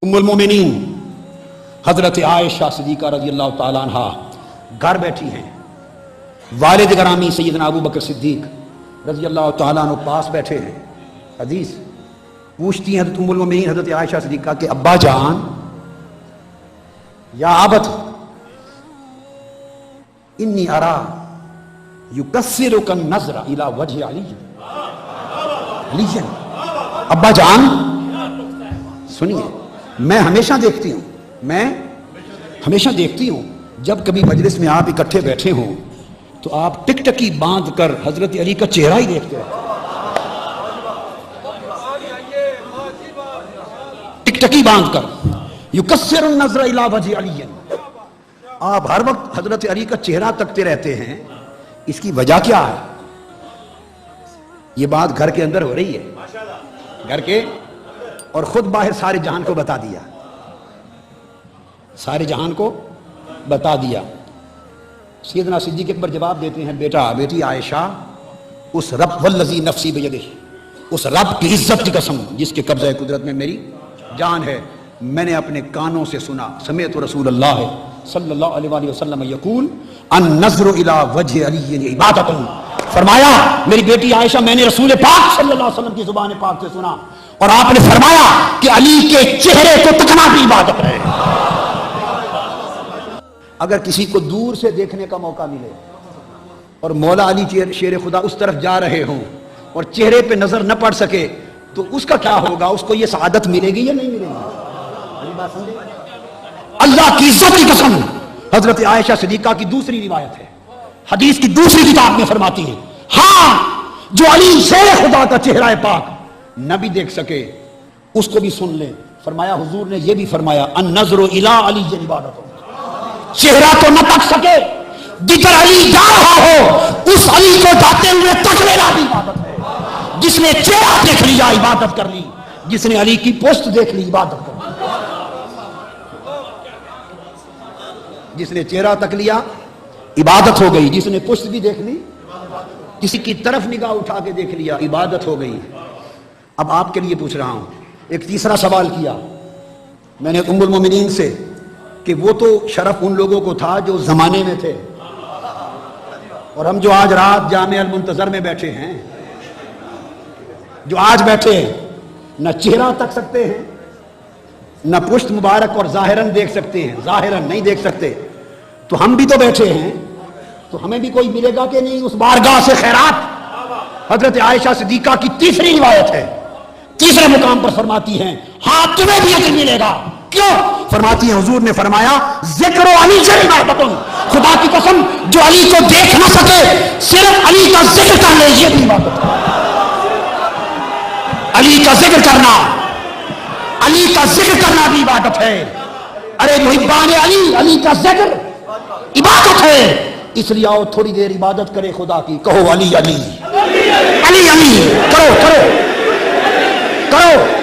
उम्मुल मोमिनीन हजरत आयशा सिद्दीक़ा रज़ी अल्लाह ताला अन्हा घर बैठी हैं, वालिद ग्रामी सैयदना अबू बकर सिद्दीक रज़ी अल्लाह ताला अन्हु पास बैठे हैं। हदीस पूछती हैं हज़रत उम्मुल मोमिनीन हजरत आयशा सिद्दीक़ा के अब्बा जान या आबत इन्नी अरा युकस्सिरुका नज़रा इला वजहि अली। अब्बा जान सुनिए, मैं हमेशा देखती हूं जब कभी मजलिस में आप इकट्ठे बैठे हों तो आप टिकटकी बांध कर हजरत अली का चेहरा ही देखते हैं। टिकटकी बांध कर युकस्सिरु नज़रा इला वजहि अली, आप हर वक्त हजरत अली का चेहरा तकते रहते हैं। इसकी वजह क्या है? ये बात घर के अंदर हो रही है, घर के, और खुद बाहर सारे जहान को बता दिया, सारे जहान को बता दिया। सैयदना सिद्दीक़ अकबर जवाब देते हैं, बेटा बेटी आयशा, उस रब वल्लज़ी नफ्सी बियदिही, उस रब की इज्जत की कसम जिसके कब्ज़े कुदरत में मेरी जान है, मैंने अपने कानों से सुना, समेअतु रसूलल्लाह सल्लल्लाहु अलैहि वसल्लम यकूल अन नज़्रु इला वजहि अली इबादतुन। फरमाया मेरी बेटी आयशा, मैंने रसूल पाक सल्लल्लाहु अलैहि वसल्लम की जुबान पाक से सुना और आपने फरमाया कि अली के चेहरे को तकना भी इबादत है। अगर किसी को दूर से देखने का मौका मिले और मौला अली शेर खुदा उस तरफ जा रहे हों और चेहरे पे नजर न पड़ सके तो उसका क्या होगा? उसको ये सआदत मिलेगी या नहीं मिलेगी? अल्लाह की इज्जत की कसम, हजरत आयशा सिद्दीक़ा की दूसरी रिवायत है, हदीस की दूसरी किताब में फरमाती है, हाँ जो अली शेर खुदा का चेहरा पाक न भी देख सके उसको भी सुन ले। फरमाया हुजूर ने ये भी फरमाया अन नज़्रु इला अली इबादत, चेहरा तो न तक सके, जिधर अली जा रहा हो उस अली को जाते हुए तक लेना भी इबादत है। जिसने चेहरा देख लिया इबादत कर ली, जिसने अली की पोस्ट देख ली इबादत कर ली। जिसने चेहरा तक लिया इबादत हो गई, जिसने पुष्ट भी देख ली, किसी की तरफ निगाह उठा के देख लिया, इबादत हो गई। अब आपके लिए पूछ रहा हूं, एक तीसरा सवाल किया मैंने उम्मुल मोमिनीन से कि वो तो शरफ उन लोगों को था जो जमाने में थे, और हम जो आज रात जामे अल मुंतजर में बैठे हैं, जो आज बैठे हैं, न चेहरा तक सकते हैं, न पुष्ट मुबारक और जाहिरन देख सकते हैं, जाहिरन नहीं देख सकते, तो हम भी तो बैठे हैं, तो हमें भी कोई मिलेगा कि नहीं उस बारगाह से खैरात? हजरत आयशा सिद्दीक़ा की तीसरी रिवायत है, तीसरे मुकाम पर फरमाती हैं, हाँ तुम्हें भी अजर मिलेगा। क्यों? फरमाती हैं हुजूर ने फरमाया ज़िक्र अली इबादतुन, खुदा की कसम जो अली को देख ना सके सिर्फ अली का जिक्र कर ले, ये भी इबादत है। अली का जिक्र करना, अली का जिक्र करना भी इबादत है। अरे मुहिब्बान अली, अली का जिक्र इबादत है। इसलिए आओ थोड़ी देर इबादत करे खुदा की, कहो अली अली अली अली, करो करो करो।